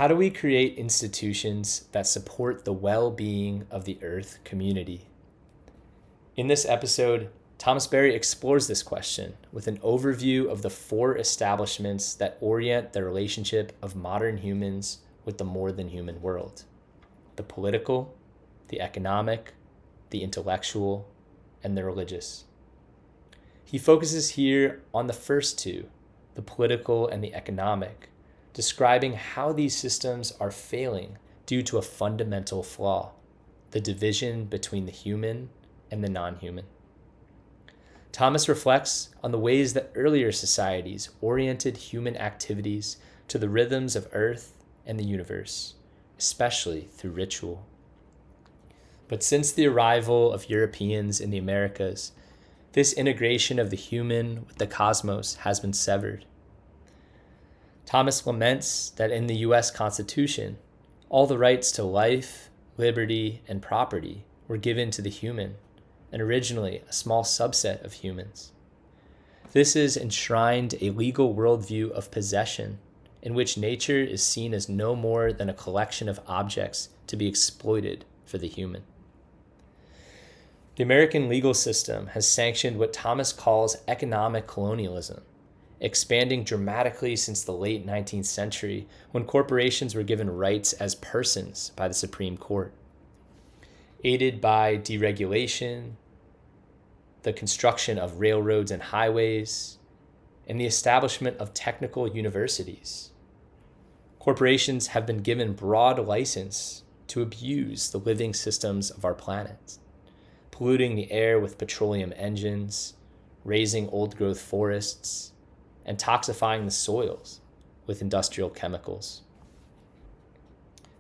How do we create institutions that support the well-being of the Earth community? In this episode, Thomas Berry explores this question with an overview of the 4 establishments that orient the relationship of modern humans with the more than human world: the political, the economic, the intellectual, and the religious. He focuses here on the first 2, the political and the economic, describing how these systems are failing due to a fundamental flaw: the division between the human and the non-human. Thomas reflects on the ways that earlier societies oriented human activities to the rhythms of Earth and the universe, especially through ritual. But since the arrival of Europeans in the Americas, this integration of the human with the cosmos has been severed. Thomas laments that in the U.S. Constitution, all the rights to life, liberty, and property were given to the human, and originally a small subset of humans. This has enshrined a legal worldview of possession, in which nature is seen as no more than a collection of objects to be exploited for the human. The American legal system has sanctioned what Thomas calls economic colonialism, expanding dramatically since the late 19th century, when corporations were given rights as persons by the Supreme Court. Aided by deregulation, the construction of railroads and highways, and the establishment of technical universities, corporations have been given broad license to abuse the living systems of our planet, polluting the air with petroleum engines, raising old-growth forests, and toxifying the soils with industrial chemicals.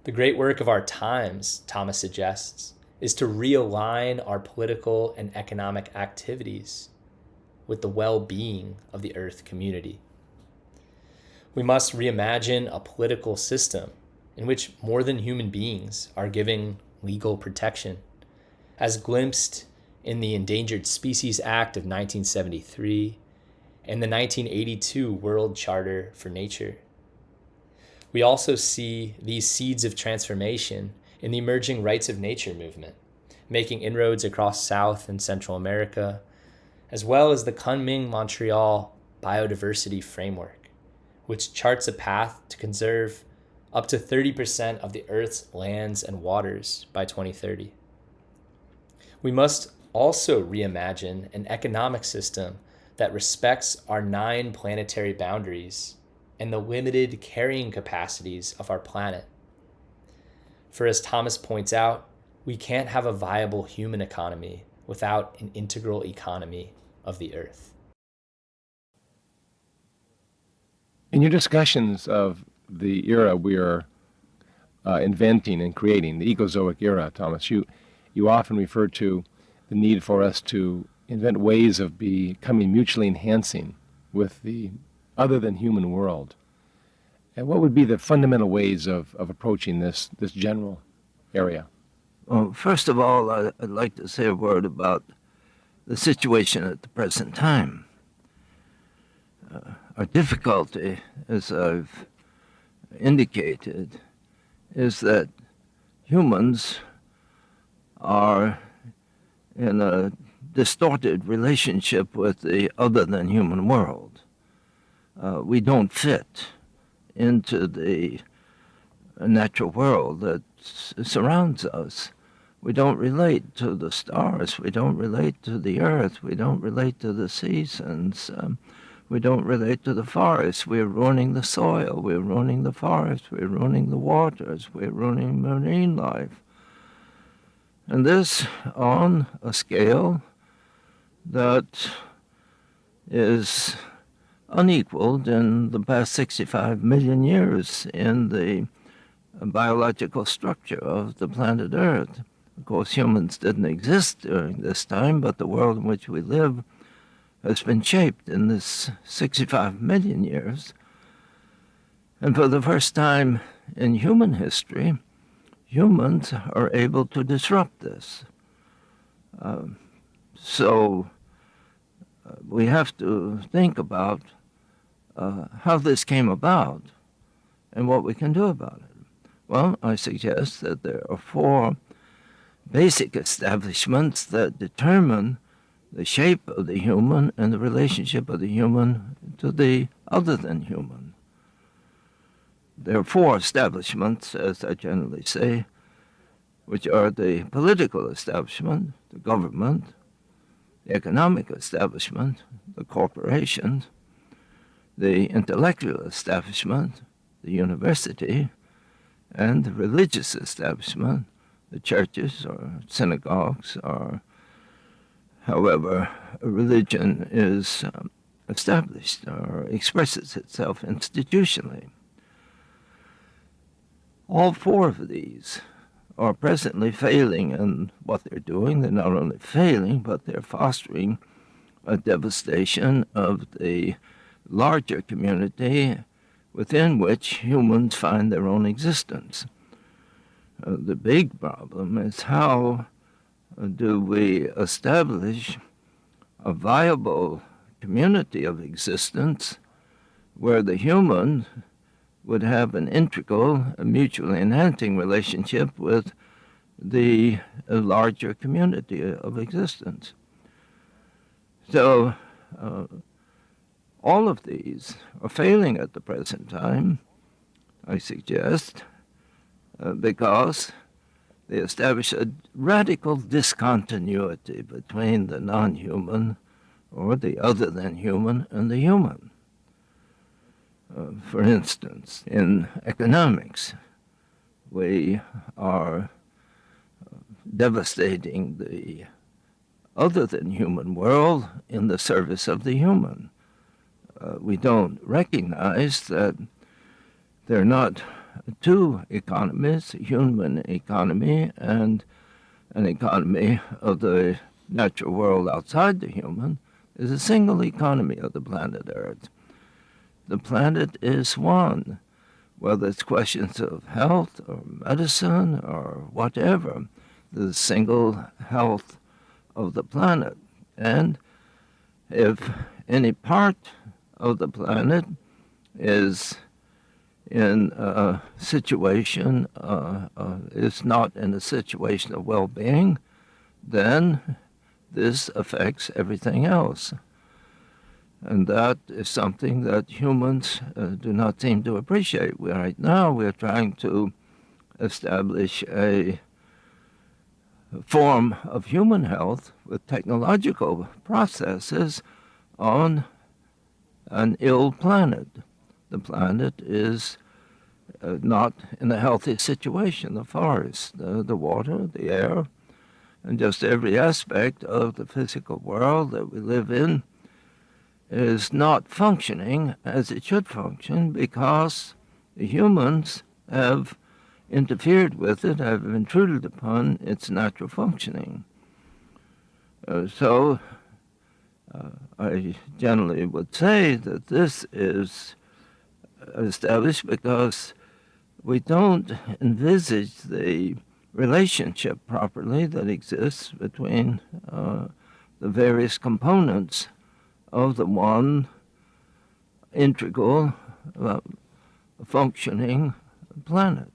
The great work of our times, Thomas suggests, is to realign our political and economic activities with the well-being of the Earth community. We must reimagine a political system in which more than human beings are given legal protection, as glimpsed in the Endangered Species Act of 1973 and the 1982 World Charter for Nature. We also see these seeds of transformation in the emerging rights of nature movement, making inroads across South and Central America, as well as the Kunming-Montreal Biodiversity Framework, which charts a path to conserve up to 30% of the Earth's lands and waters by 2030. We must also reimagine an economic system that respects our 9 planetary boundaries and the limited carrying capacities of our planet. For as Thomas points out, we can't have a viable human economy without an integral economy of the Earth. In your discussions of the era we are inventing and creating, the Ecozoic era, Thomas, you often refer to the need for us to invent ways of becoming mutually enhancing with the other than human world. And what would be the fundamental ways of approaching this general area? Well, first of all, I'd like to say a word about the situation at the present time. Our difficulty, as I've indicated, is that humans are in a distorted relationship with the other than human world. We don't fit into the natural world that surrounds us. We don't relate to the stars. We don't relate to the earth. We don't relate to the seasons. We don't relate to the forest. We're ruining the soil. We're ruining the forest. We're ruining the waters. We're ruining marine life. And this on a scale that is unequaled in the past 65 million years in the biological structure of the planet Earth. Of course, humans didn't exist during this time, but the world in which we live has been shaped in this 65 million years. And for the first time in human history, humans are able to disrupt this. So we have to think about how this came about and what we can do about it. Well, I suggest that there are four basic establishments that determine the shape of the human and the relationship of the human to the other than human. There are four establishments, as I generally say, which are the political establishment, the government, the economic establishment, the corporations, the intellectual establishment, the university, and the religious establishment, the churches or synagogues, or however a religion is established or expresses itself institutionally. All four of these are presently failing in what they're doing. They're not only failing, but they're fostering a devastation of the larger community within which humans find their own existence. The big problem is how do we establish a viable community of existence where the human would have an integral, a mutually enhancing relationship with the larger community of existence. So all of these are failing at the present time, I suggest, because they establish a radical discontinuity between the non-human or the other than human and the human. For instance, in economics, we are devastating the other than human world in the service of the human. We don't recognize that there are not two economies, a human economy and an economy of the natural world outside the human. There's a single economy of the planet Earth. The planet is one, whether it's questions of health or medicine or whatever, the single health of the planet. And if any part of the planet is in a situation, is not in a situation of well-being, then this affects everything else. And that is something that humans do not seem to appreciate. Right now we're trying to establish a form of human health with technological processes on an ill planet. The planet is not in a healthy situation. The forest, the water, the air, and just every aspect of the physical world that we live in is not functioning as it should function because the humans have interfered with it, have intruded upon its natural functioning. So I generally would say that this is established because we don't envisage the relationship properly that exists between the various components of the one integral functioning planet.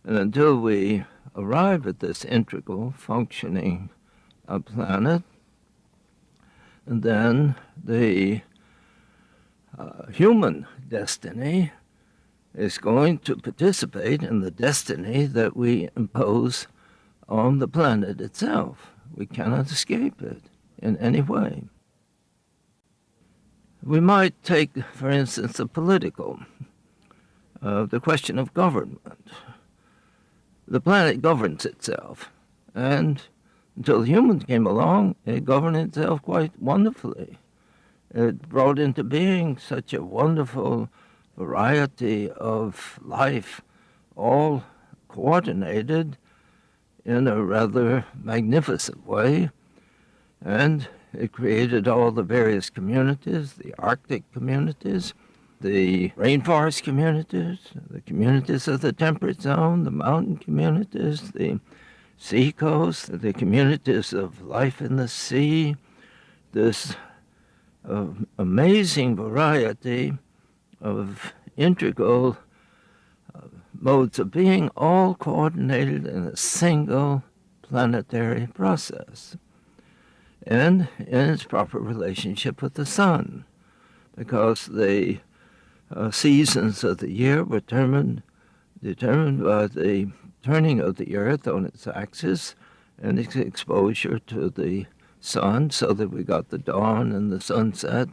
And until we arrive at this integral functioning planet, then the human destiny is going to participate in the destiny that we impose on the planet itself. We cannot escape it in any way. We might take, for instance, the political, the question of government. The planet governs itself, and until humans came along, it governed itself quite wonderfully. It brought into being such a wonderful variety of life, all coordinated in a rather magnificent way, and it created all the various communities, the Arctic communities, the rainforest communities, the communities of the temperate zone, the mountain communities, the sea coast, the communities of life in the sea, this amazing variety of integral modes of being, all coordinated in a single planetary process and in its proper relationship with the sun, because the seasons of the year were determined by the turning of the earth on its axis and its exposure to the sun, so that we got the dawn and the sunset.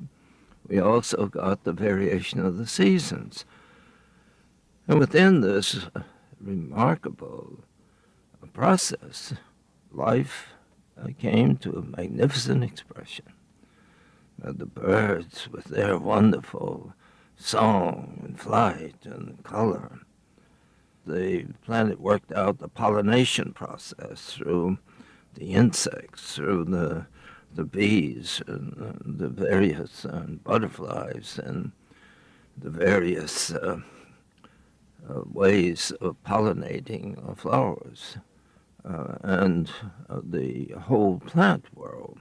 We also got the variation of the seasons. And within this remarkable process, life came to a magnificent expression. The birds with their wonderful song and flight and color. The planet worked out the pollination process through the insects, through the bees and the various butterflies and the various ways of pollinating flowers and the whole plant world.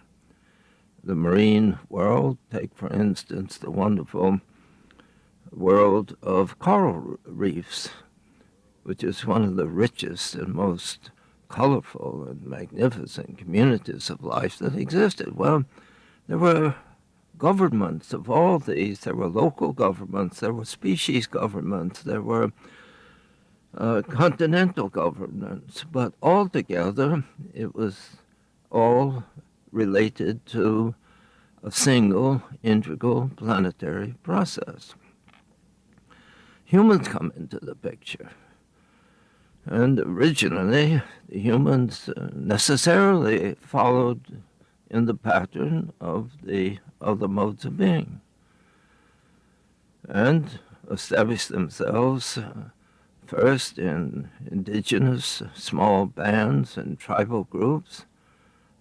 The marine world, take for instance the wonderful world of coral reefs, which is one of the richest and most colorful and magnificent communities of life that existed. Well, there were governments of all these. There were local governments, there were species governments, there were continental governments, but altogether it was all related to a single integral planetary process. Humans come into the picture. And originally, the humans necessarily followed in the pattern of the other modes of being and established themselves first in indigenous small bands and tribal groups.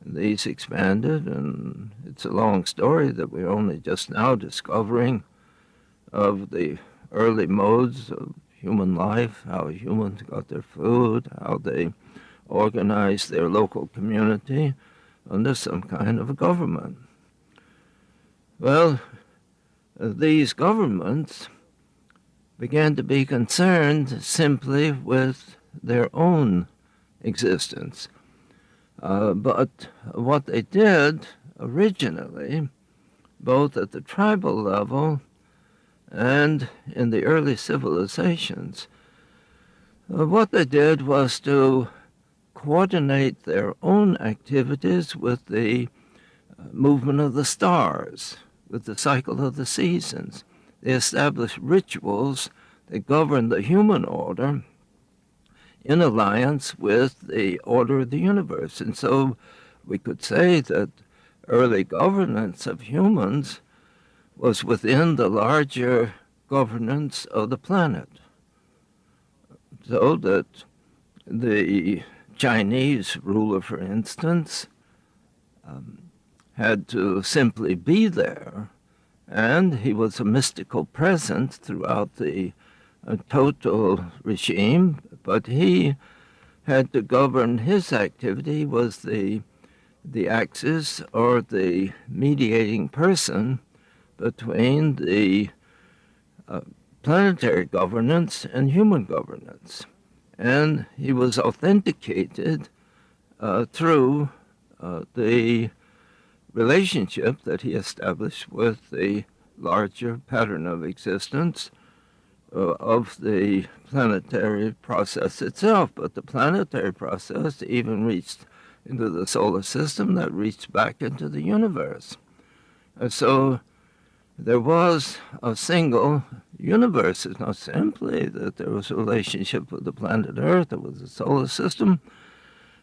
These expanded, and it's a long story that we're only just now discovering of the early modes of human life, how humans got their food, how they organized their local community under some kind of a government. Well, these governments began to be concerned simply with their own existence. But what they did originally, both at the tribal level and in the early civilizations, what they did was to coordinate their own activities with the movement of the stars, with the cycle of the seasons. They established rituals that governed the human order in alliance with the order of the universe. And so we could say that early governance of humans was within the larger governance of the planet. So that the Chinese ruler, for instance, had to simply be there, and he was a mystical presence throughout the total regime, but he had to govern his activity. He was the axis or the mediating person between the planetary governance and human governance. And he was authenticated through the relationship that he established with the larger pattern of existence of the planetary process itself. But the planetary process even reached into the solar system, that reached back into the universe. And so there was a single universe. It's not simply that there was a relationship with the planet Earth, it was a solar system,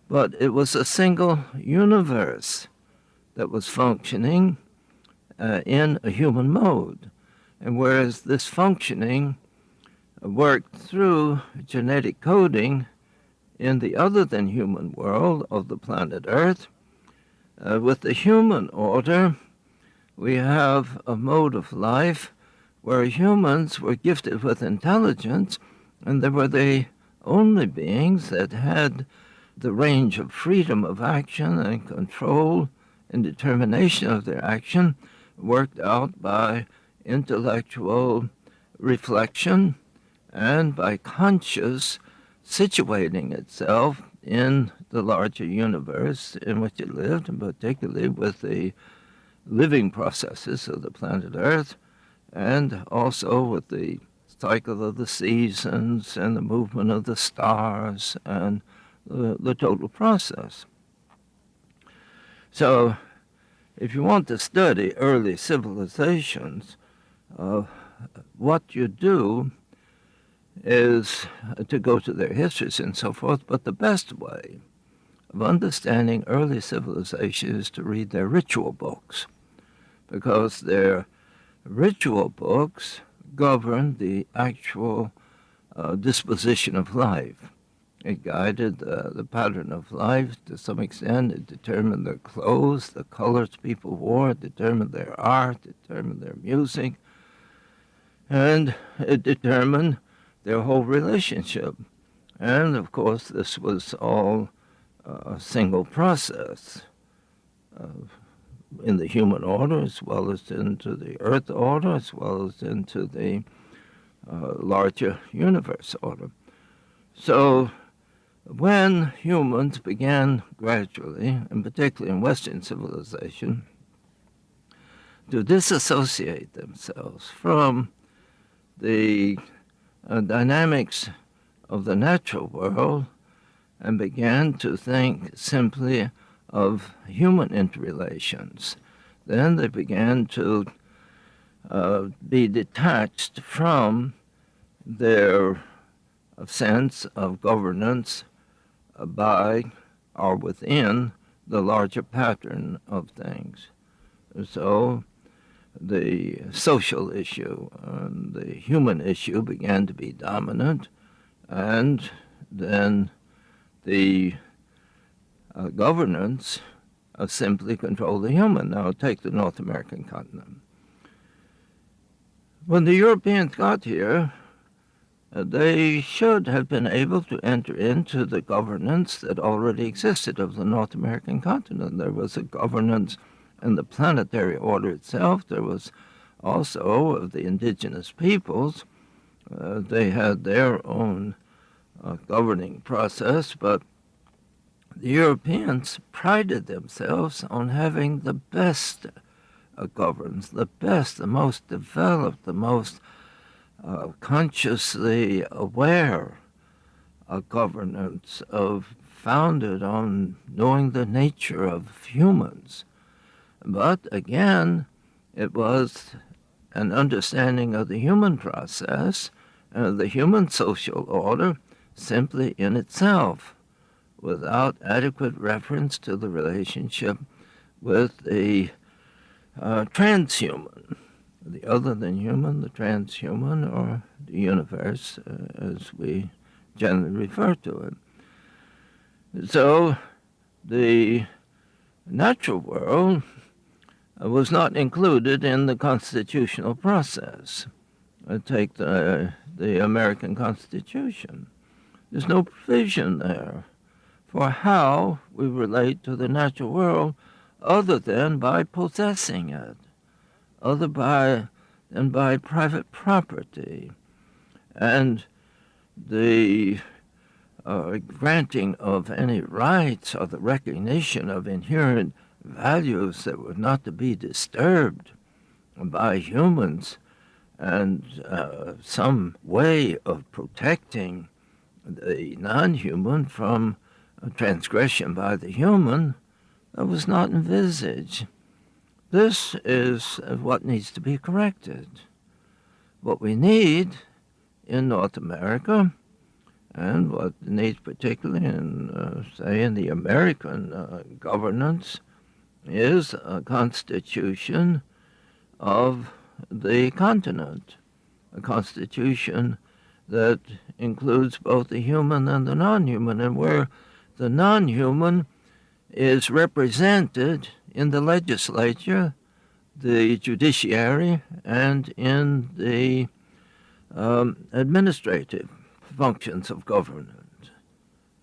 but it was a single universe that was functioning in a human mode. And whereas this functioning worked through genetic coding in the other than human world of the planet Earth, with the human order, we have a mode of life where humans were gifted with intelligence, and they were the only beings that had the range of freedom of action and control and determination of their action worked out by intellectual reflection and by conscious situating itself in the larger universe in which it lived, and particularly with the living processes of the planet Earth, and also with the cycle of the seasons and the movement of the stars and the total process. So if you want to study early civilizations, what you do is to go to their histories and so forth, but the best way of understanding early civilization is to read their ritual books, because their ritual books govern the actual disposition of life. It guided the pattern of life to some extent. It determined their clothes, the colors people wore, it determined their art, determined their music, and it determined their whole relationship. And of course, this was all a single process in the human order, as well as into the earth order, as well as into the larger universe order. So when humans began gradually, and particularly in Western civilization, to disassociate themselves from the dynamics of the natural world and began to think simply of human interrelations, then they began to be detached from their sense of governance by or within the larger pattern of things. So the social issue and the human issue began to be dominant, and then the governance simply controlled the human. Now take the North American continent. When the Europeans got here, they should have been able to enter into the governance that already existed of the North American continent. There was a governance in the planetary order itself. There was also of the indigenous peoples. They had their own governing process, but the Europeans prided themselves on having the best governance, the best, the most developed, the most consciously aware governance founded on knowing the nature of humans. But again, it was an understanding of the human process, the human social order simply in itself, without adequate reference to the relationship with the transhuman, the other than human, the transhuman, or the universe, as we generally refer to it. So the natural world was not included in the constitutional process. Take the American Constitution. There's no provision there for how we relate to the natural world other than by possessing it, other than by private property. And the granting of any rights or the recognition of inherent values that were not to be disturbed by humans, and some way of protecting the non-human from transgression by the human, that was not envisaged. This is what needs to be corrected. What we need in North America, and what needs particularly in, say, in the American governance, is a constitution of the continent, a constitution that includes both the human and the non-human, and where the non-human is represented in the legislature, the judiciary, and in the administrative functions of government,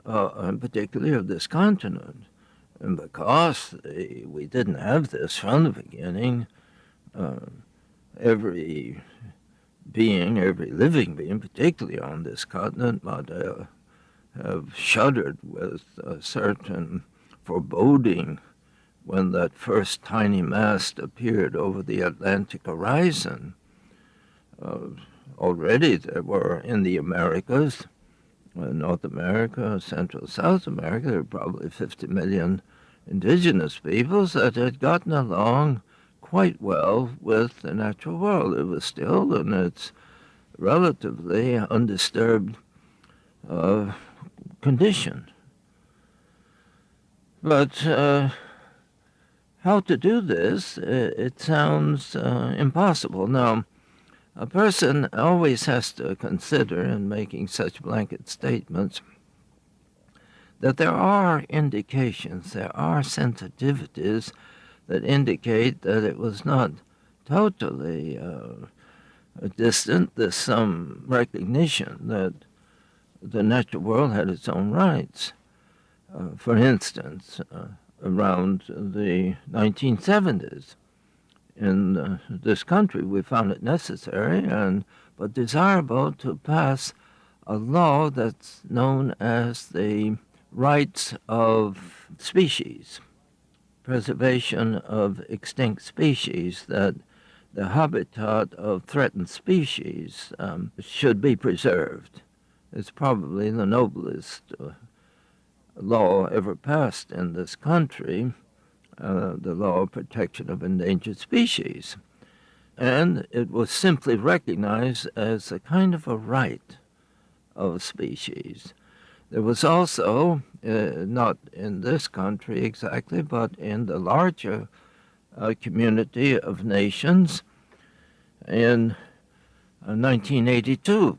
and particularly of this continent. And because we didn't have this from the beginning, every being, every living being, particularly on this continent, might have shuddered with a certain foreboding when that first tiny mast appeared over the Atlantic horizon. Already there were in the Americas, North America, Central South America, there were probably 50 million indigenous peoples that had gotten along quite well with the natural world. It was still in its relatively undisturbed condition. But how to do this, it sounds impossible. Now, a person always has to consider in making such blanket statements that there are indications, there are sensitivities that indicate that it was not totally distant. There's some recognition that the natural world had its own rights. For instance, around the 1970s, in this country, we found it necessary but desirable to pass a law that's known as the rights of species, preservation of extinct species, that the habitat of threatened species should be preserved. It's probably the noblest law ever passed in this country, the law of protection of endangered species. And it was simply recognized as a kind of a right of species. There was also, not in this country exactly, but in the larger community of nations, in 1982,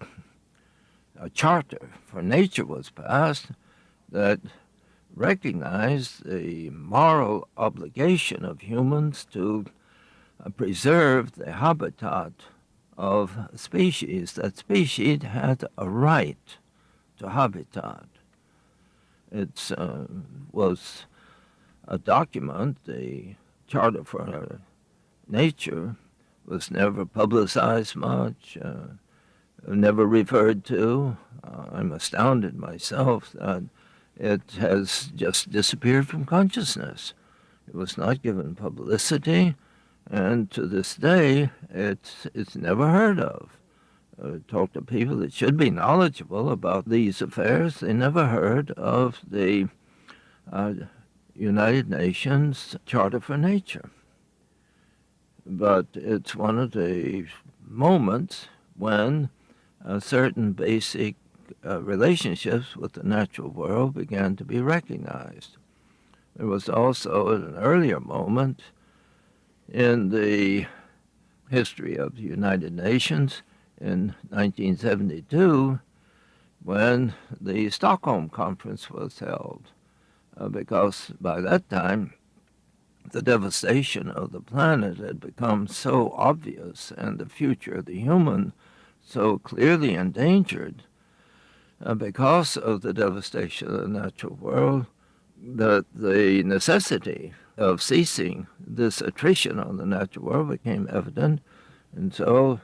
a charter for nature was passed that recognized the moral obligation of humans to preserve the habitat of species. That species had a right to habitat. It was a document, the Charter for Nature, was never publicized much, never referred to. I'm astounded myself that it has just disappeared from consciousness. It was not given publicity, and to this day, it's never heard of. Talk to people that should be knowledgeable about these affairs. They never heard of the United Nations Charter for Nature. But it's one of the moments when certain basic relationships with the natural world began to be recognized. There was also an earlier moment in the history of the United Nations in 1972 when the Stockholm Conference was held, because by that time the devastation of the planet had become so obvious and the future of the human so clearly endangered because of the devastation of the natural world, that the necessity of ceasing this attrition on the natural world became evident. And so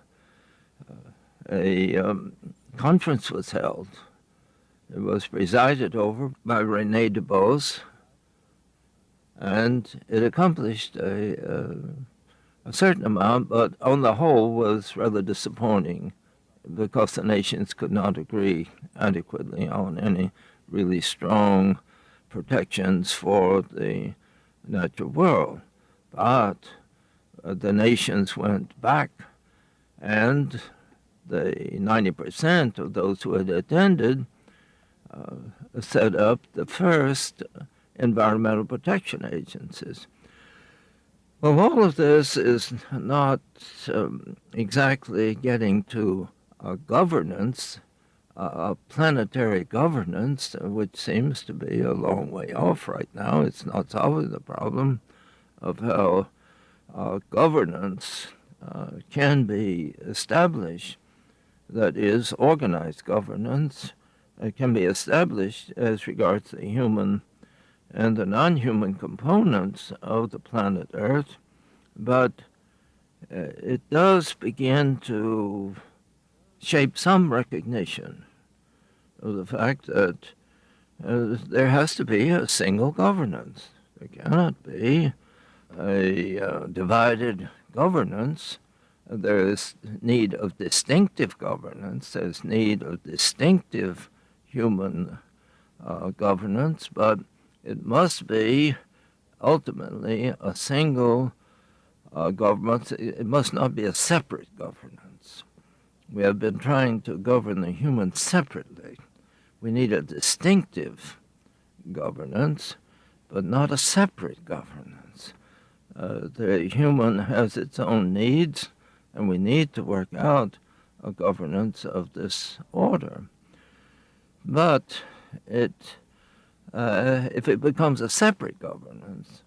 a conference was held. It was presided over by René Dubos, and it accomplished a certain amount, but on the whole was rather disappointing because the nations could not agree adequately on any really strong protections for the natural world. But the nations went back, and the 90% of those who had attended set up the first environmental protection agencies. Well, all of this is not exactly getting to a governance, a planetary governance, which seems to be a long way off right now. It's not solving the problem of how governance can be established, that is, organized governance can be established as regards the human and the non-human components of the planet Earth, but it does begin to shape some recognition of the fact that there has to be a single governance. There cannot be a divided governance. There is need of distinctive governance. There's need of distinctive human governance, but it must be ultimately a single government. It must not be a separate governance. We have been trying to govern the humans separately. We need a distinctive governance, but not a separate governance. The human has its own needs, and we need to work out a governance of this order. But if it becomes a separate governance,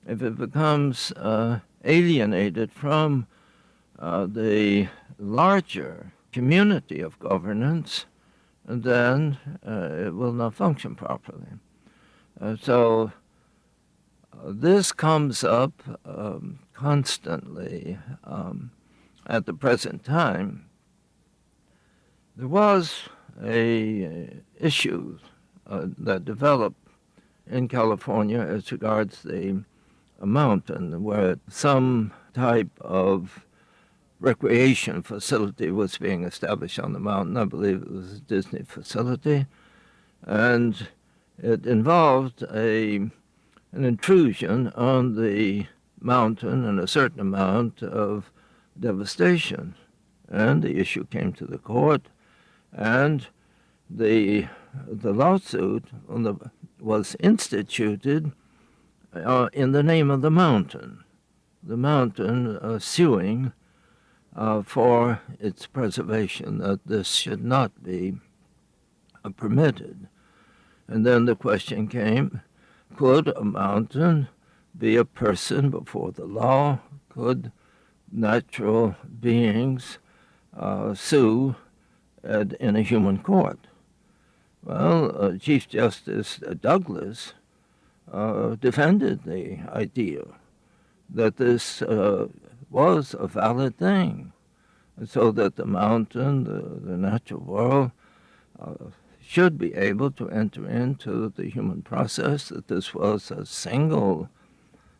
if it becomes alienated from the larger community of governance, then it will not function properly. So this comes up constantly at the present time. There was a issue that developed in California as regards the mountain, where some type of recreation facility was being established on the mountain. I believe it was a Disney facility, and it involved an intrusion on the mountain and a certain amount of devastation. And the issue came to the court, and the lawsuit was instituted in the name of the mountain suing for its preservation, that this should not be permitted. And then the question came, could a mountain be a person before the law? Could natural beings sue in a human court? Well, Chief Justice Douglas defended the idea that this was a valid thing, so that the mountain, the natural world, should be able to enter into the human process, that this was a single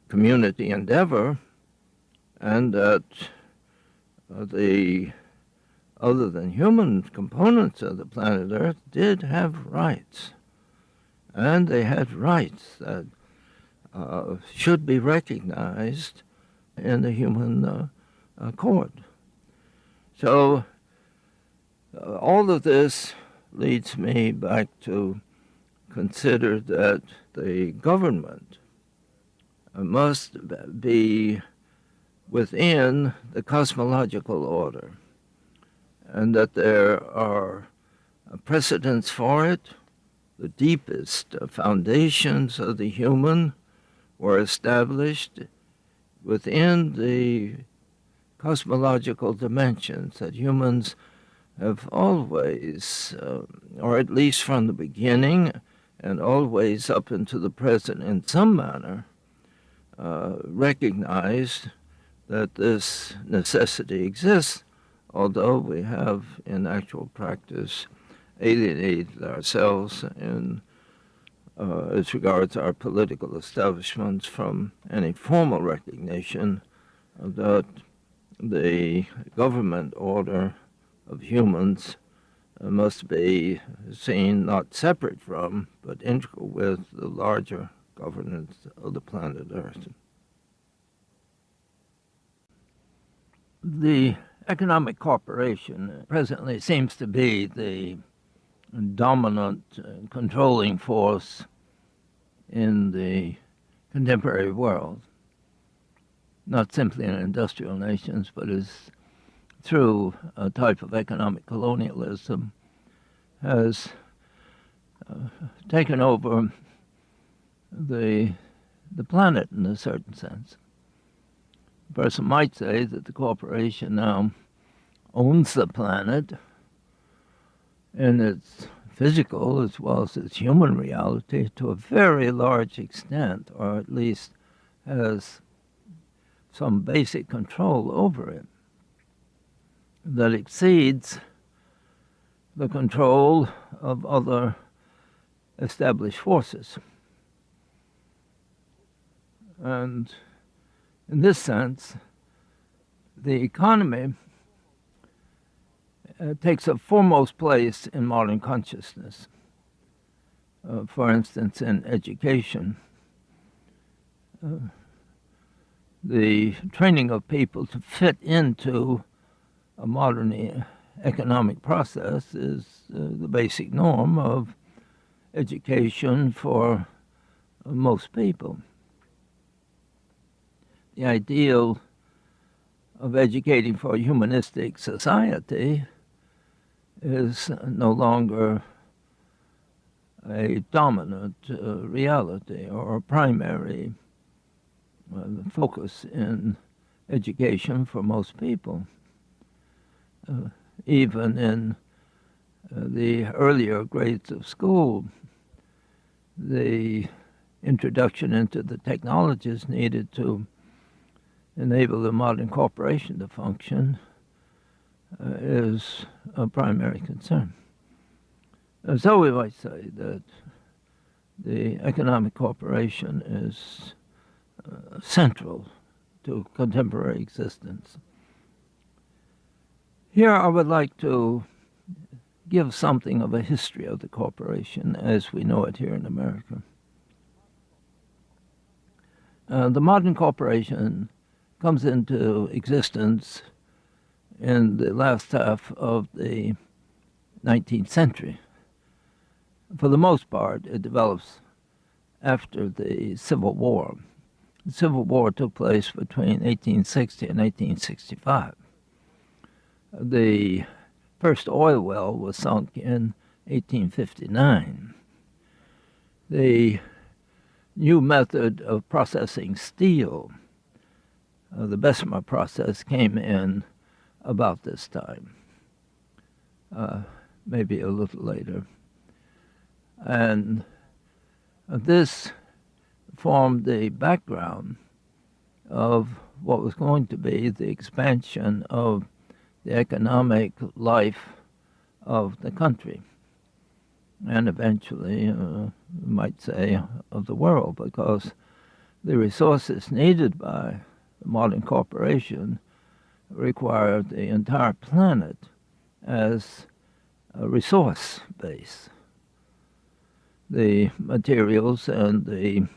community endeavor, and that the other than human components of the planet Earth did have rights. And they had rights that should be recognized in the human court. So all of this leads me back to consider that the government must be within the cosmological order, and that there are precedents for it. The deepest foundations of the human were established within the cosmological dimensions that humans have always, or at least from the beginning and always up into the present in some manner, recognized that this necessity exists, although we have in actual practice alienated ourselves in as regards our political establishments from any formal recognition that the government order of humans must be seen not separate from, but integral with the larger governance of the planet Earth. The economic cooperation presently seems to be the dominant controlling force in the contemporary world, not simply in industrial nations, but is through a type of economic colonialism has taken over the planet in a certain sense. A person might say that the corporation now owns the planet in its physical as well as its human reality to a very large extent, or at least has some basic control over it that exceeds the control of other established forces. And in this sense, the economy takes a foremost place in modern consciousness. For instance, in education, the training of people to fit into a modern economic process is the basic norm of education for most people. The ideal of educating for a humanistic society is no longer a dominant reality or a primary focus in education for most people. Even in the earlier grades of school, the introduction into the technologies needed to enable the modern corporation to function is a primary concern. So we might say that the economic cooperation is central to contemporary existence. Here I would like to give something of a history of the corporation as we know it here in America. The modern corporation comes into existence in the last half of the 19th century. For the most part, it develops after the Civil War. The Civil War took place between 1860 and 1865. The first oil well was sunk in 1859. The new method of processing steel, the Bessemer process, came in about this time, maybe a little later. And this formed the background of what was going to be the expansion of the economic life of the country, and eventually, we might say, of the world, because the resources needed by the modern corporation required the entire planet as a resource base. The materials and the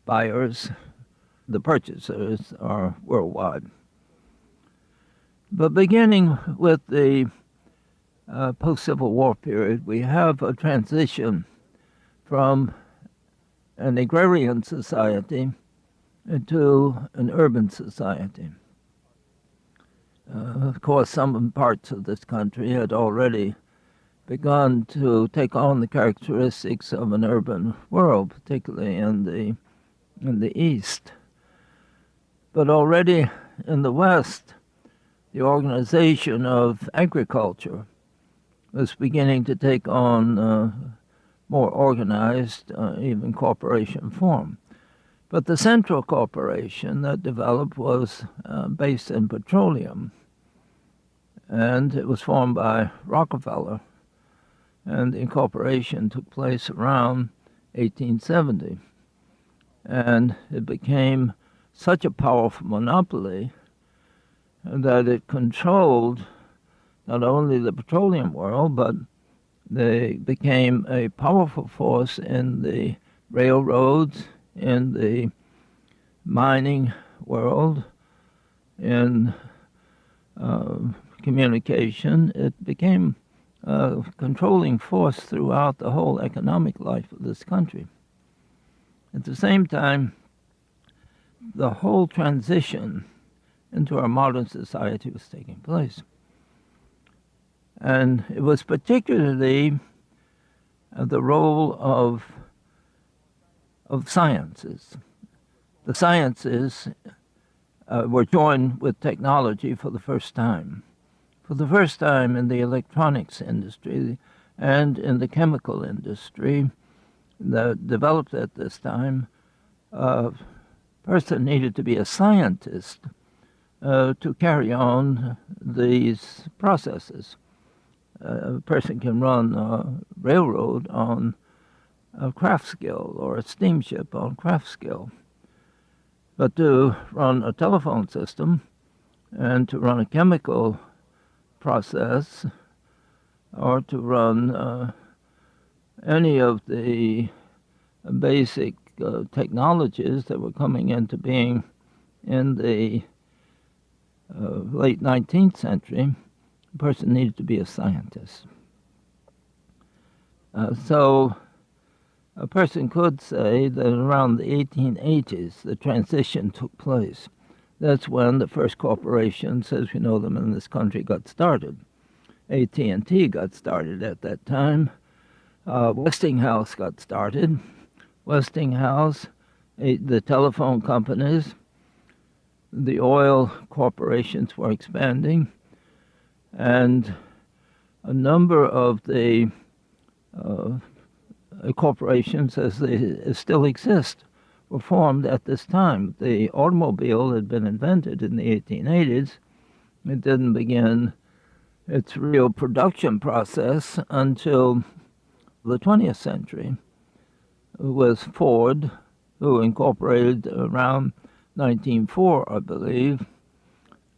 buyers, the purchasers, are worldwide. But beginning with the post-Civil War period, we have a transition from an agrarian society to an urban society. Of course, some parts of this country had already begun to take on the characteristics of an urban world, particularly in the East. But already in the West, the organization of agriculture was beginning to take on more organized, even corporation form. But the central corporation that developed was based in petroleum, and it was formed by Rockefeller, and the incorporation took place around 1870. And it became such a powerful monopoly that it controlled not only the petroleum world, but they became a powerful force in the railroads, in the mining world, in communication. It became a controlling force throughout the whole economic life of this country. At the same time, the whole transition into our modern society was taking place. And it was particularly the role of sciences. The sciences were joined with technology for the first time. For the first time in the electronics industry and in the chemical industry that developed at this time, a person needed to be a scientist to carry on these processes. a person can run a railroad on a craft skill or a steamship on craft skill. But to run a telephone system and to run a chemical process or to run any of the basic technologies that were coming into being in the late 19th century, a person needed to be a scientist. So a person could say that around the 1880s, the transition took place. That's when the first corporations, as we know them in this country, got started. AT&T got started at that time. Westinghouse got started. Westinghouse, the telephone companies, the oil corporations were expanding, and a number of the corporations, as they still exist, were formed at this time. The automobile had been invented in the 1880s. It didn't begin its real production process until the 20th century. It was Ford, who incorporated around 1904, I believe.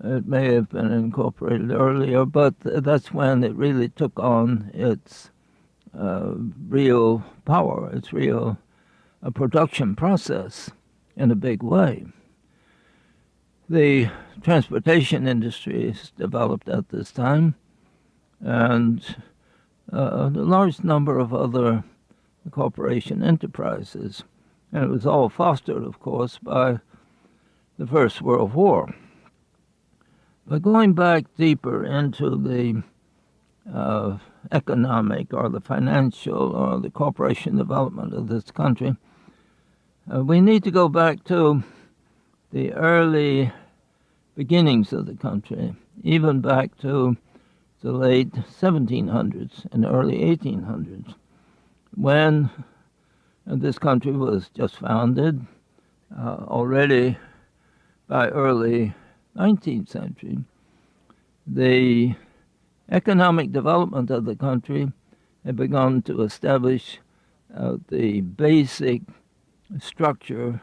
It may have been incorporated earlier, but that's when it really took on its real power, its real production process in a big way. The transportation industry is developed at this time, and a large number of other corporation enterprises. And it was all fostered, of course, by the First World War. But going back deeper into the economic or the financial or the corporation development of this country, we need to go back to the early beginnings of the country, even back to the late 1700s and early 1800s, when this country was just founded. Already by early 19th century, the economic development of the country had begun to establish the basic structure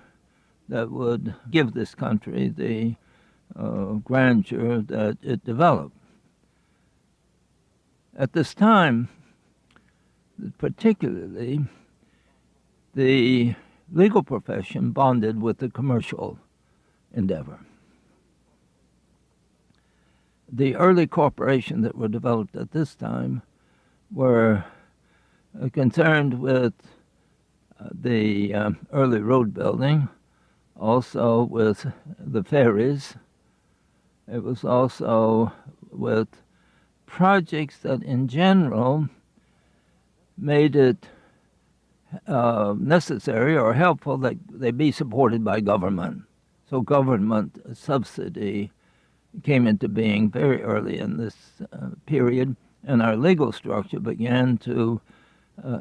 that would give this country the grandeur that it developed. At this time, particularly, the legal profession bonded with the commercial endeavor. The early corporations that were developed at this time were concerned with the early road building, also with the ferries. It was also with projects that in general made it necessary or helpful that they be supported by government. So government subsidy came into being very early in this period, and our legal structure began to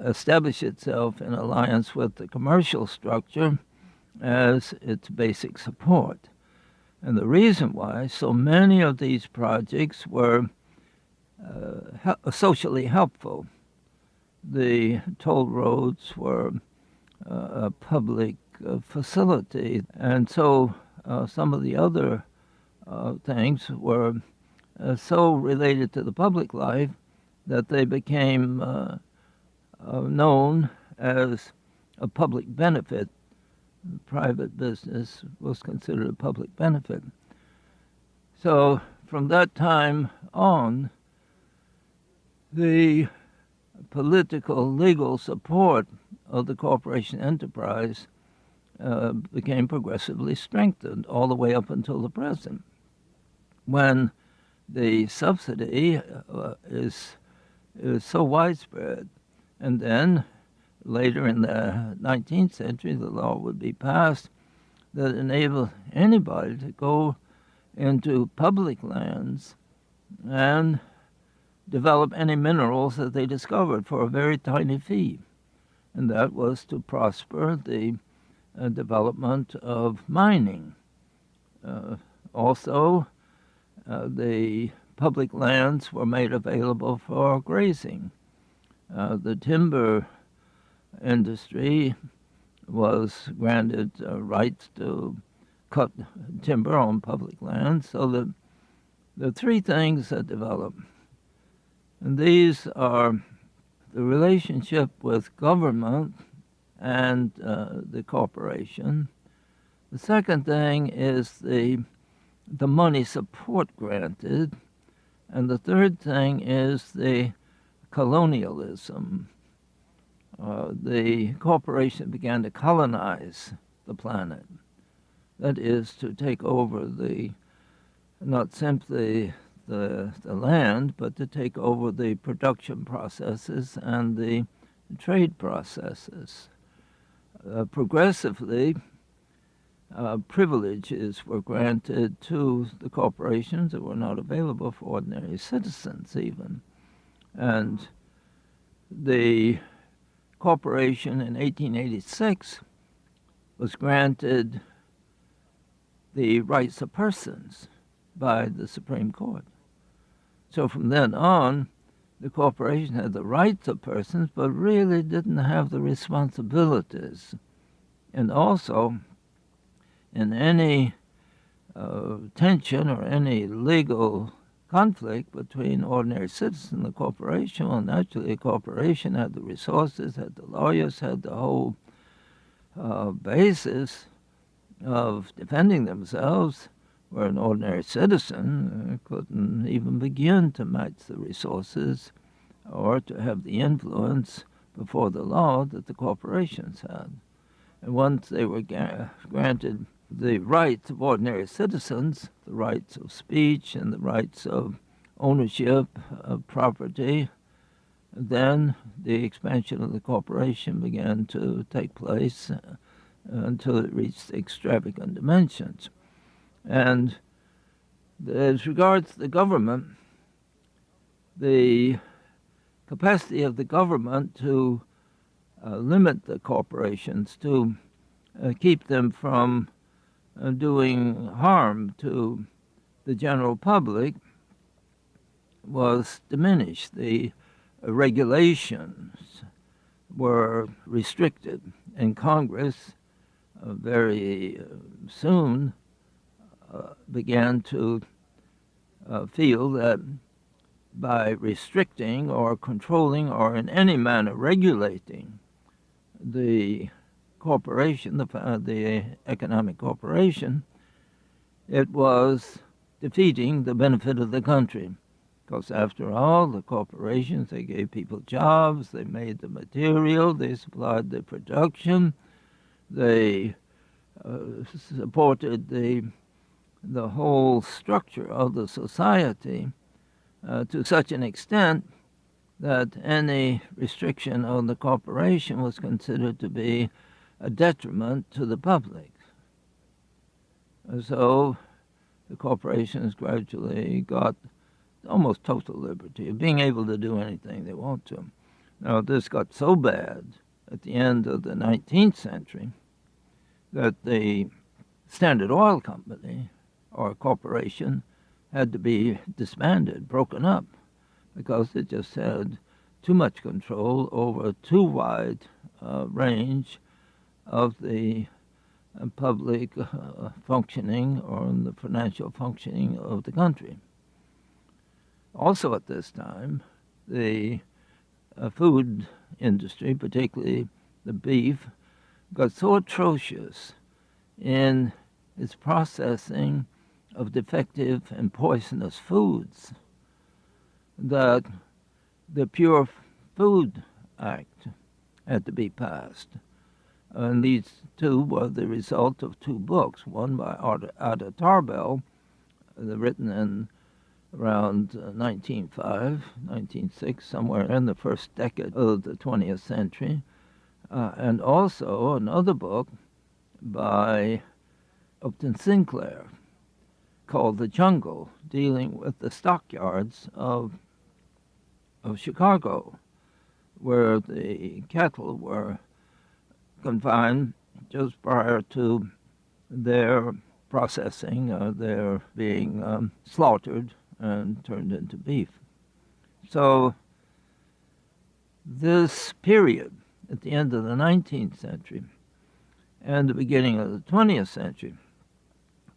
establish itself in alliance with the commercial structure as its basic support. And the reason why so many of these projects were socially helpful. The toll roads were a public facility, and so some of the other things were so related to the public life that they became known as a public benefit. Private business was considered a public benefit. So from that time on, the political legal support of the corporation enterprise became progressively strengthened all the way up until the present, when the subsidy is so widespread. And then later in the 19th century, the law would be passed that enabled anybody to go into public lands and develop any minerals that they discovered for a very tiny fee. And that was to prosper the development of mining. Also, the public lands were made available for grazing. The timber industry was granted rights to cut timber on public land. So the three things that develop, and these are the relationship with government and the corporation. The second thing is the money support granted. And the third thing is the colonialism. The corporation began to colonize the planet. That is, to take over not simply the land, but to take over the production processes and the trade processes. Progressively, privileges were granted to the corporations that were not available for ordinary citizens even. And the corporation in 1886 was granted the rights of persons by the Supreme Court. So from then on, the corporation had the rights of persons, but really didn't have the responsibilities. And also, in any tension or any legal conflict between ordinary citizens and the corporation, well, naturally, the corporation had the resources, had the lawyers, had the whole basis of defending themselves, where an ordinary citizen couldn't even begin to match the resources or to have the influence before the law that the corporations had. And once they were granted the rights of ordinary citizens, the rights of speech and the rights of ownership of property, then the expansion of the corporation began to take place until it reached extravagant dimensions. And as regards the government, the capacity of the government to limit the corporations, to keep them from doing harm to the general public, was diminished. The regulations were restricted, and Congress very soon began to feel that by restricting or controlling or in any manner regulating the corporation, the economic corporation, it was defeating the benefit of the country. Because after all, the corporations, they gave people jobs, they made the material, they supplied the production, they supported the whole structure of the society to such an extent that any restriction on the corporation was considered to be a detriment to the public. So the corporations gradually got almost total liberty of being able to do anything they want to. Now, this got so bad at the end of the 19th century that the Standard Oil Company, or corporation, had to be disbanded, broken up, because it just had too much control over a too wide range of the public functioning or the financial functioning of the country. Also at this time, the food industry, particularly the beef, got so atrocious in its processing of defective and poisonous foods that the Pure Food Act had to be passed. And these two were the result of two books, one by Ada Tarbell, written in around 1905, 1906, somewhere in the first decade of the 20th century, and also another book by Upton Sinclair called The Jungle, dealing with the stockyards of Chicago, where the cattle were confined just prior to their processing, their being slaughtered and turned into beef. So this period at the end of the 19th century and the beginning of the 20th century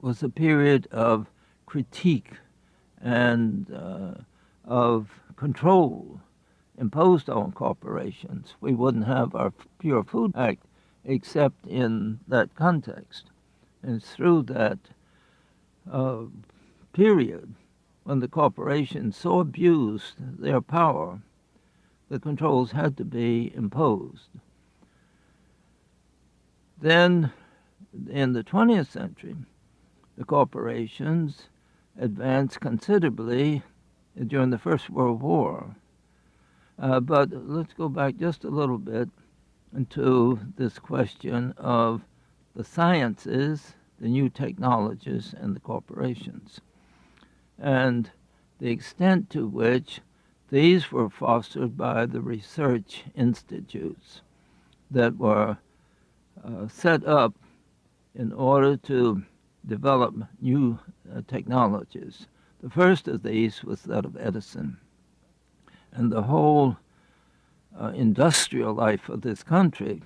was a period of critique and of control imposed on corporations. We wouldn't have our Pure Food Act except in that context. And it's through that period when the corporations so abused their power, the controls had to be imposed. Then, in the 20th century, the corporations advanced considerably during the First World War. But let's go back just a little bit into this question of the sciences, the new technologies, and the corporations, and the extent to which these were fostered by the research institutes that were set up in order to develop new technologies. The first of these was that of Edison. And the whole industrial life of this country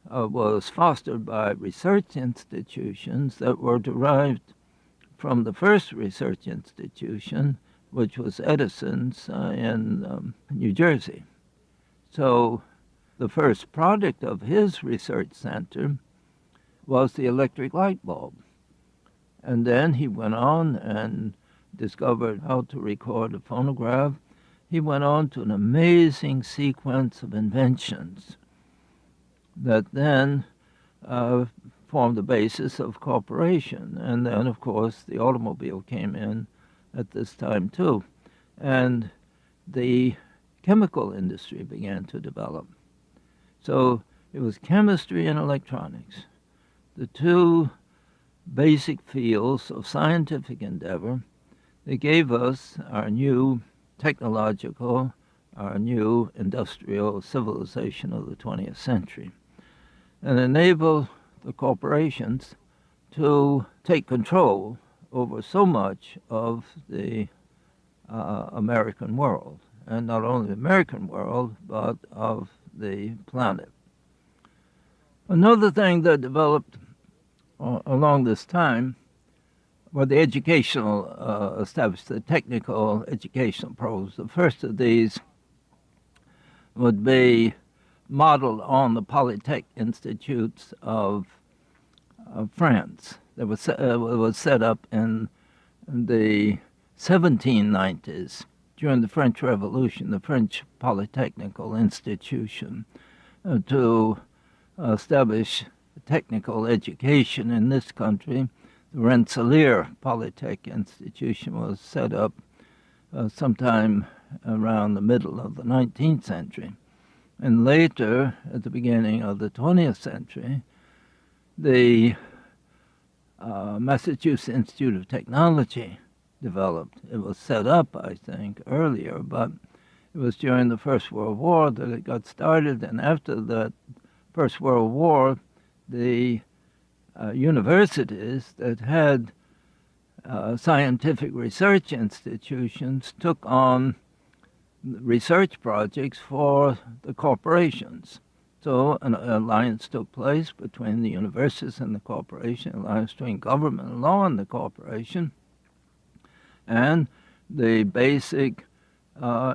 was fostered by research institutions that were derived from the first research institution, which was Edison's in New Jersey. So the first product of his research center was the electric light bulb. And then he went on and discovered how to record a phonograph. He went on to an amazing sequence of inventions that then formed the basis of corporation. And then, of course, the automobile came in at this time, too. And the chemical industry began to develop. So it was chemistry and electronics, the two basic fields of scientific endeavor that gave us our new technological, our new industrial civilization of the 20th century, and enable the corporations to take control over so much of the American world, and not only the American world, but of the planet. Another thing that developed along this time were the educational established, the technical educational programs. The first of these would be modeled on the Polytech Institutes of France that was set up in the 1790s during the French Revolution, the French Polytechnical Institution, to establish technical education in this country. The Rensselaer Polytech Institution was set up sometime around the middle of the 19th century. And later, at the beginning of the 20th century, the Massachusetts Institute of Technology developed. It was set up, I think, earlier, but it was during the First World War that it got started. And after the First World War, the universities that had scientific research institutions took on research projects for the corporations. So an alliance took place between the universities and the corporation, an alliance between government law and the corporation, and the basic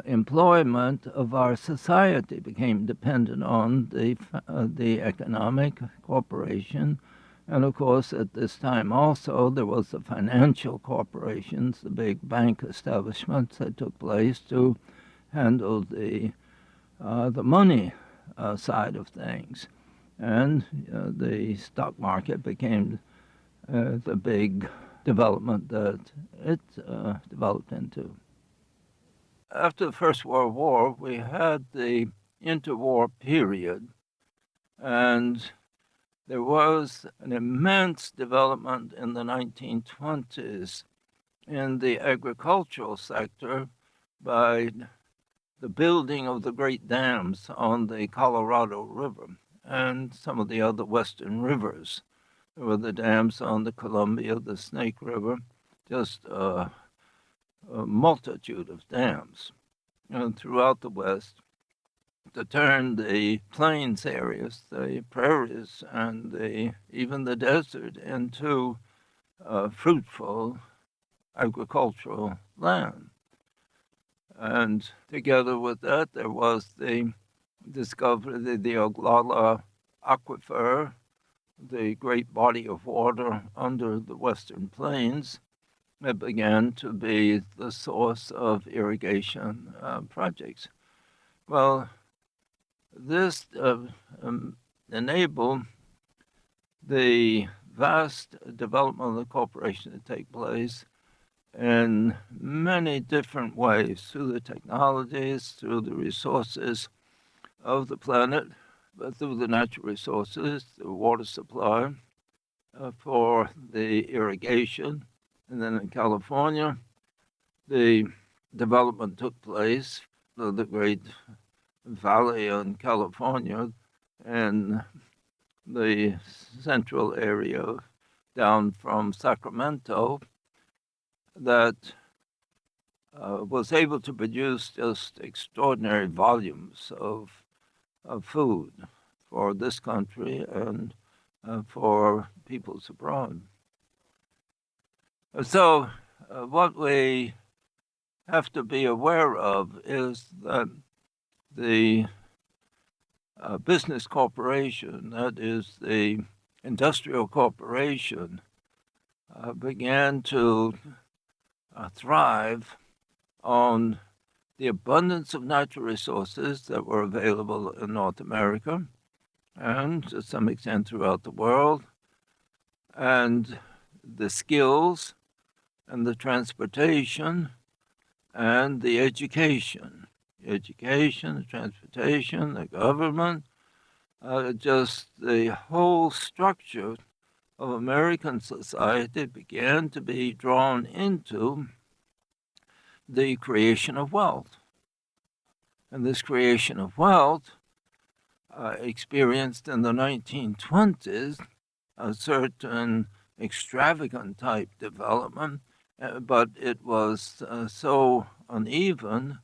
employment of our society became dependent on the economic corporation. And of course, at this time also, there was the financial corporations, the big bank establishments that took place to handle the money side of things. And the stock market became the big development that it developed into. After the First World War, we had the interwar period, and there was an immense development in the 1920s in the agricultural sector by the building of the great dams on the Colorado River and some of the other western rivers. There were the dams on the Columbia, the Snake River, just a multitude of dams throughout the West to turn the plains areas, the prairies, and even the desert into fruitful agricultural land. And together with that, there was the discovery of the Oglala Aquifer, the great body of water under the Western Plains that began to be the source of irrigation projects. Well, this enabled the vast development of the corporation to take place in many different ways, through the technologies, through the resources of the planet, but through the natural resources, the water supply for the irrigation. And then in California, the development took place of the great valley in California and the central area down from Sacramento that was able to produce just extraordinary volumes of food for this country and for peoples abroad. So what we have to be aware of is that the business corporation, that is the industrial corporation, began to thrive on the abundance of natural resources that were available in North America and to some extent throughout the world, and the skills and the transportation and the education, the transportation, the government, just the whole structure of American society began to be drawn into the creation of wealth. And this creation of wealth experienced in the 1920s a certain extravagant type development, but it was so uneven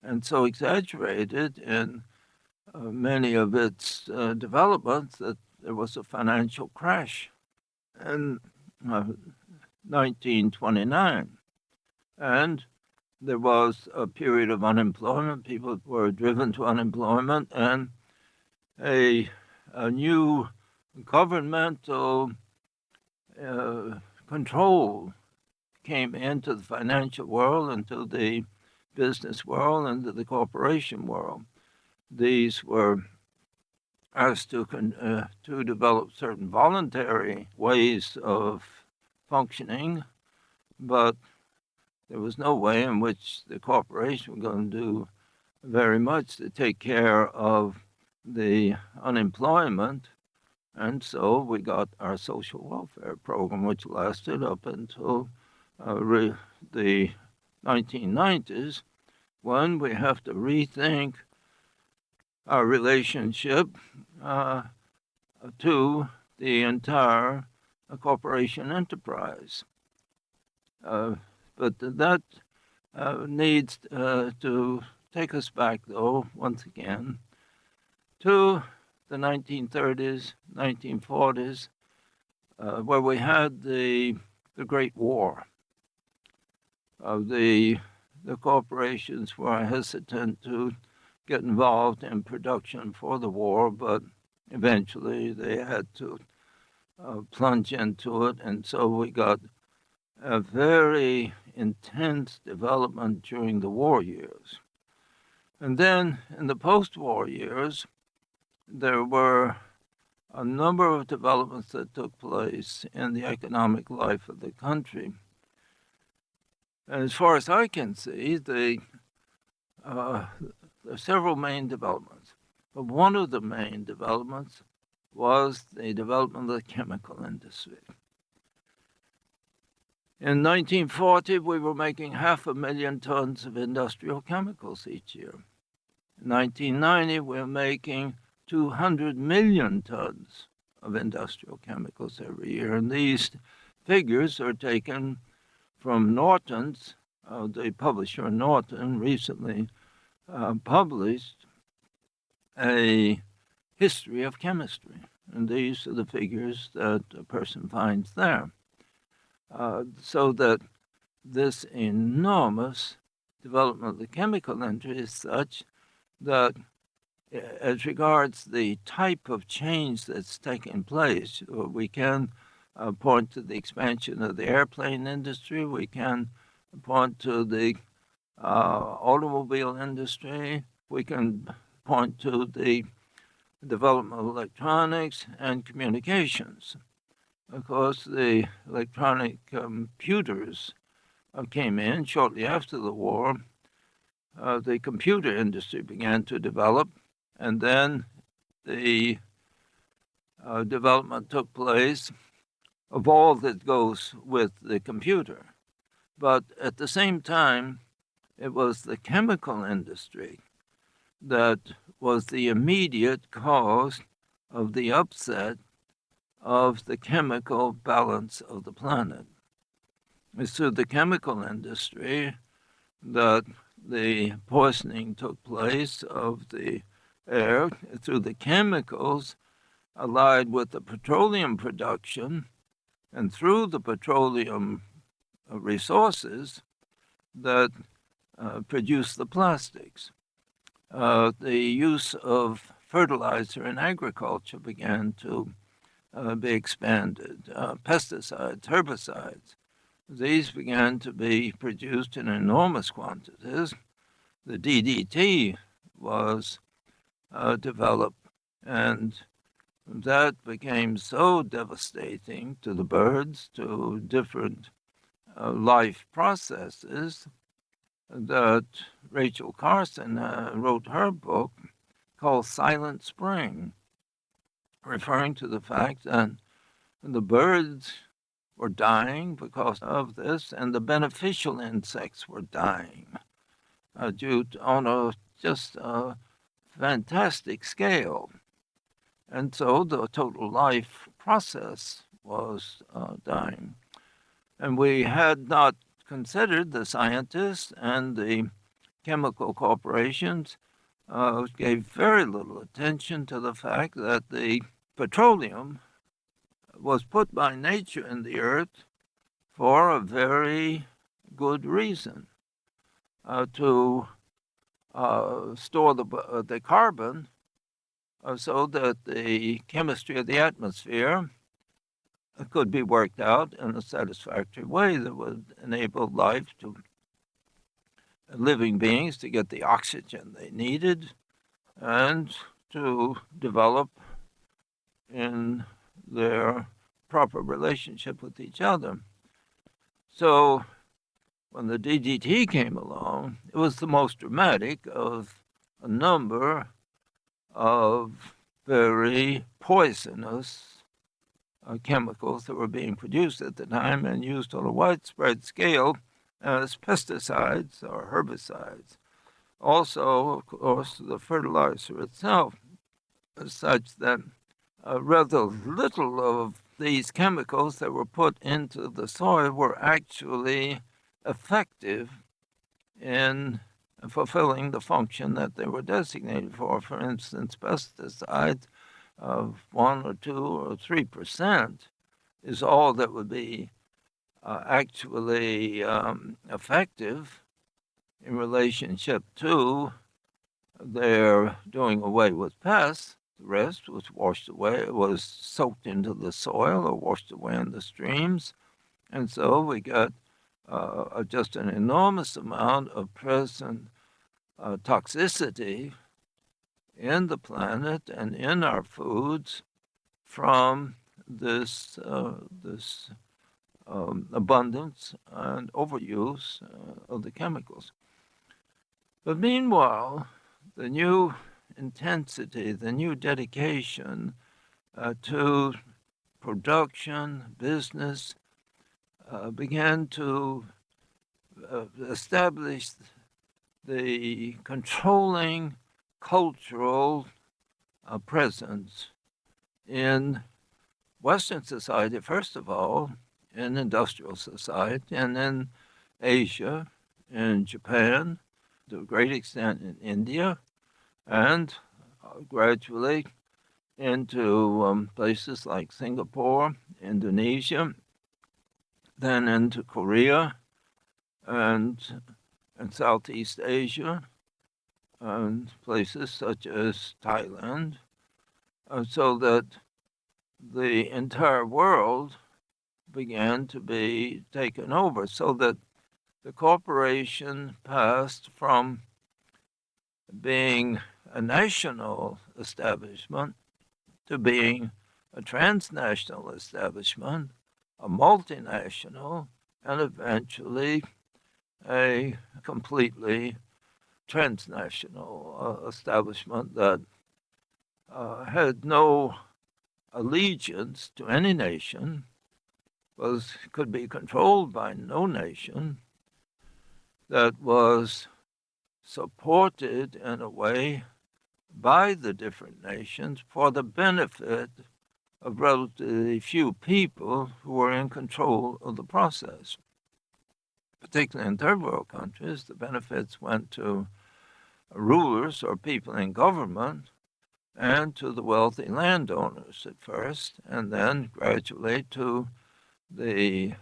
and so exaggerated in many of its developments that there was a financial crash in 1929. And there was a period of unemployment. People were driven to unemployment, and a new governmental control came into the financial world, into the business world, into the corporation world. These were asked to develop certain voluntary ways of functioning, but there was no way in which the corporation was going to do very much to take care of the unemployment. And so we got our social welfare program, which lasted up until the 1990s, when we have to rethink our relationship to the entire corporation enterprise. But that needs to take us back, though, once again, to the 1930s, 1940s, where we had the Great War. The corporations were hesitant to get involved in production for the war, but eventually they had to plunge into it, and so we got a very intense development during the war years. And then in the post-war years, there were a number of developments that took place in the economic life of the country. And as far as I can see, there are several main developments. But one of the main developments was the development of the chemical industry. In 1940, we were making 500,000 tons of industrial chemicals each year. In 1990, we were making 200 million tons of industrial chemicals every year. And these figures are taken from Norton's the publisher Norton recently published a history of chemistry. And these are the figures that a person finds there. So that this enormous development of the chemical industry is such that as regards the type of change that's taking place, we can point to the expansion of the airplane industry, we can point to the automobile industry, we can point to the development of electronics and communications. Of course, the electronic computers came in shortly after the war. The computer industry began to develop, and then the development took place of all that goes with the computer. But at the same time, it was the chemical industry that was the immediate cause of the upset of the chemical balance of the planet. It's through the chemical industry that the poisoning took place of the air, through the chemicals allied with the petroleum production, and through the petroleum resources that produce the plastics. The use of fertilizer in agriculture began to be expanded. Pesticides, herbicides, these began to be produced in enormous quantities. The DDT was developed, and that became so devastating to the birds, to different life processes, that Rachel Carson wrote her book called Silent Spring, referring to the fact that the birds were dying because of this, and the beneficial insects were dying on a just a fantastic scale. And so the total life process was dying. And we had not considered the scientists and the chemical corporations gave very little attention to the fact that the petroleum was put by nature in the earth for a very good reason, to store the carbon so that the chemistry of the atmosphere could be worked out in a satisfactory way that would enable life to living beings to get the oxygen they needed and to develop in their proper relationship with each other. So when the DDT came along, it was the most dramatic of a number of very poisonous chemicals that were being produced at the time and used on a widespread scale as pesticides or herbicides. Also, of course, the fertilizer itself is such that rather little of these chemicals that were put into the soil were actually effective in fulfilling the function that they were designated for. For instance, pesticides of 1 or 2 or 3% is all that would be actually effective in relationship to their doing away with pests. The rest was washed away, was soaked into the soil or washed away in the streams. And so we got just an enormous amount of present toxicity in the planet and in our foods from this abundance and overuse of the chemicals. But meanwhile, the new intensity, the new dedication to production, business, began to establish the controlling cultural presence in Western society, first of all, in industrial society, and in Asia, in Japan, to a great extent in India, and gradually into places like Singapore, Indonesia, then into Korea, and Southeast Asia, and places such as Thailand, so that the entire world began to be taken over, so that the corporation passed from being a national establishment to being a transnational establishment, a multinational, and eventually a completely transnational establishment that had no allegiance to any nation, could be controlled by no nation, that was supported in a way by the different nations for the benefit of relatively few people who were in control of the process. Particularly in third world countries, the benefits went to rulers or people in government and to the wealthy landowners at first, and then gradually to the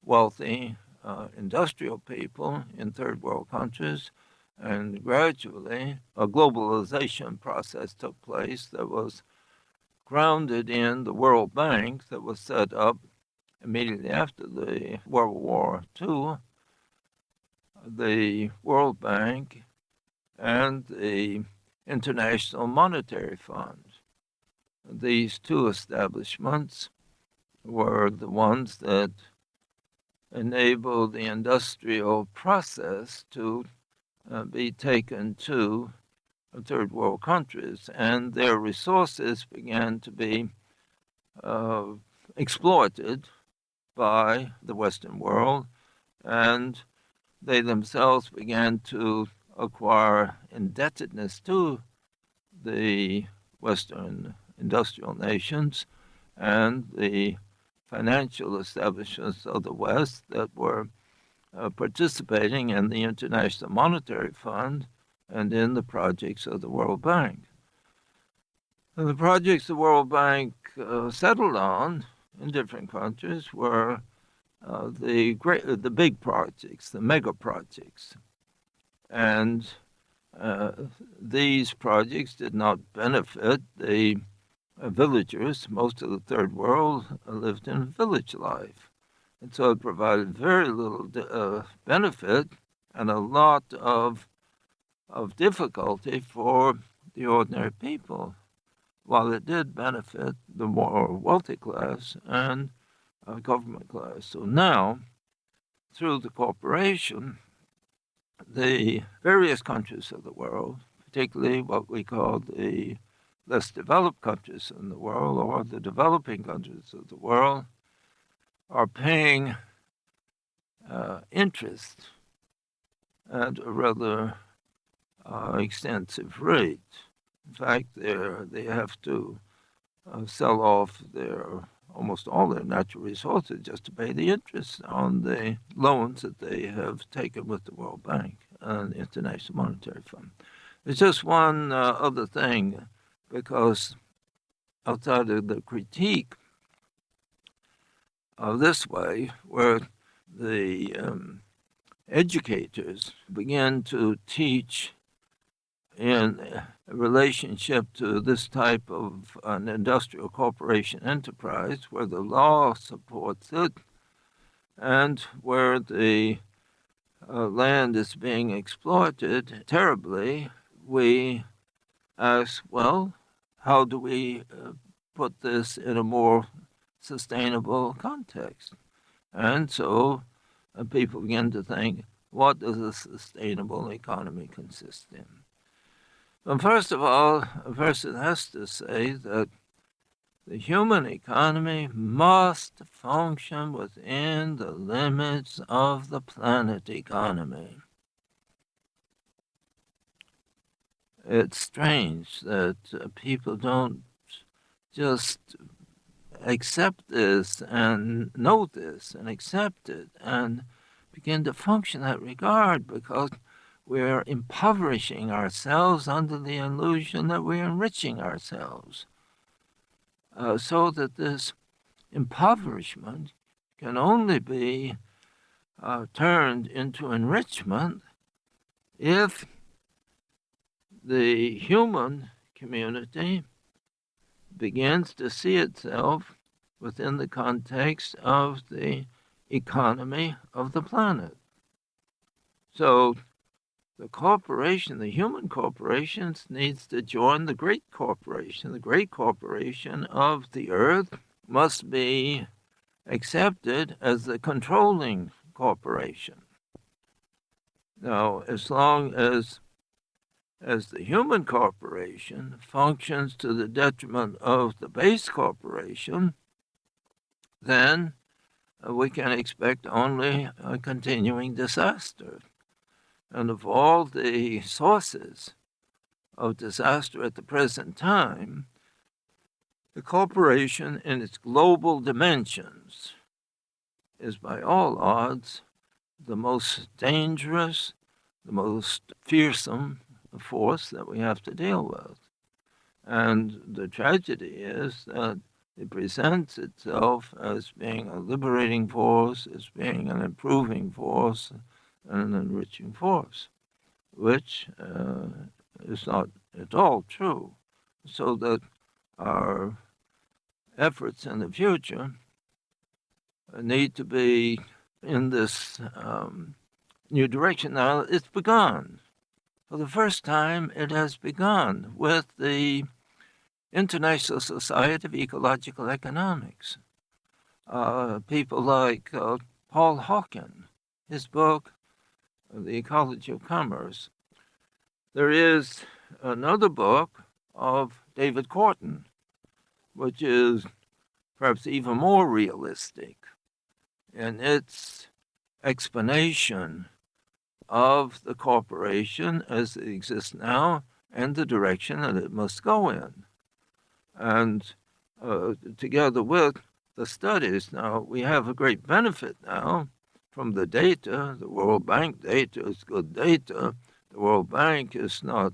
wealthy industrial people in third world countries. And gradually, a globalization process took place that was grounded in the World Bank that was set up immediately after the World War II. The World Bank and the International Monetary Fund. These two establishments were the ones that enabled the industrial process to be taken to third world countries, and their resources began to be exploited by the Western world, and they themselves began to acquire indebtedness to the Western industrial nations and the financial establishments of the West that were participating in the International Monetary Fund and in the projects of the World Bank. And the projects the World Bank settled on in different countries were the big projects, the mega projects. And these projects did not benefit the villagers. Most of the third world lived in village life. And so it provided very little benefit and a lot of difficulty for the ordinary people, while it did benefit the more wealthy class and government class. So now, through the corporation, the various countries of the world, particularly what we call the less developed countries in the world or the developing countries of the world, are paying interest at a rather extensive rate. In fact, they have to sell off almost all their natural resources just to pay the interest on the loans that they have taken with the World Bank and the International Monetary Fund. There's just one other thing, because outside of the critique of this way, where the educators begin to teach in relationship to this type of an industrial corporation enterprise where the law supports it and where the land is being exploited terribly, we ask, well, how do we put this in a more sustainable context? And so people begin to think, what does a sustainable economy consist in? Well, first of all, a person has to say that the human economy must function within the limits of the planet economy. It's strange that people don't just accept this and know this and accept it and begin to function in that regard, because we're impoverishing ourselves under the illusion that we're enriching ourselves. So that this impoverishment can only be turned into enrichment if the human community begins to see itself within the context of the economy of the planet. So the corporation, the human corporations, needs to join the great corporation. The great corporation of the earth must be accepted as the controlling corporation. Now, as long as the human corporation functions to the detriment of the base corporation, then we can expect only a continuing disaster. And of all the sources of disaster at the present time, the corporation in its global dimensions is by all odds the most dangerous, the most fearsome force that we have to deal with. And the tragedy is that it presents itself as being a liberating force, as being an improving force, and an enriching force, which is not at all true. So that our efforts in the future need to be in this new direction. Now, it's begun. For the first time, it has begun with the International Society of Ecological Economics. People like Paul Hawken, his book, The Ecology of Commerce. There is another book of David Korten, which is perhaps even more realistic in its explanation of the corporation as it exists now and the direction that it must go in. And together with the studies, now we have a great benefit now from the data. The World Bank data is good data. The World Bank is not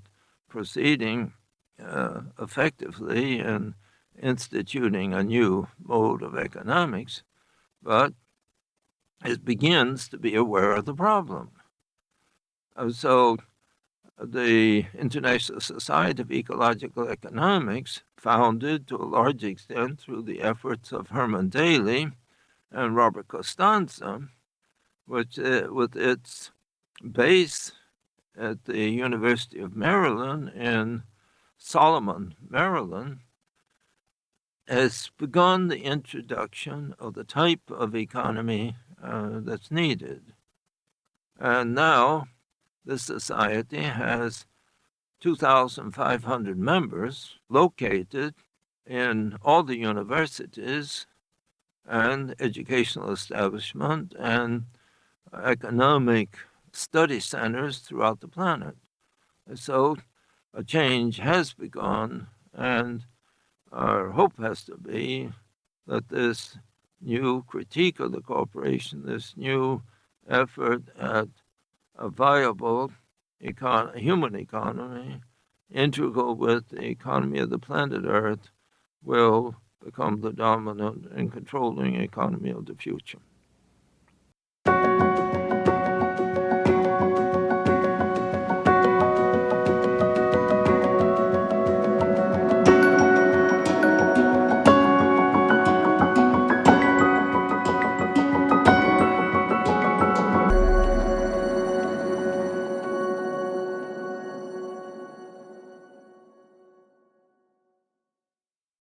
proceeding effectively in instituting a new mode of economics, but it begins to be aware of the problem. So the International Society of Ecological Economics, founded to a large extent through the efforts of Herman Daly and Robert Costanza, which with its base at the University of Maryland in Solomon, Maryland, has begun the introduction of the type of economy that's needed. And now the society has 2,500 members located in all the universities and educational establishment and economic study centers throughout the planet. So a change has begun, and our hope has to be that this new critique of the corporation, this new effort at a viable human economy, integral with the economy of the planet Earth, will become the dominant and controlling economy of the future.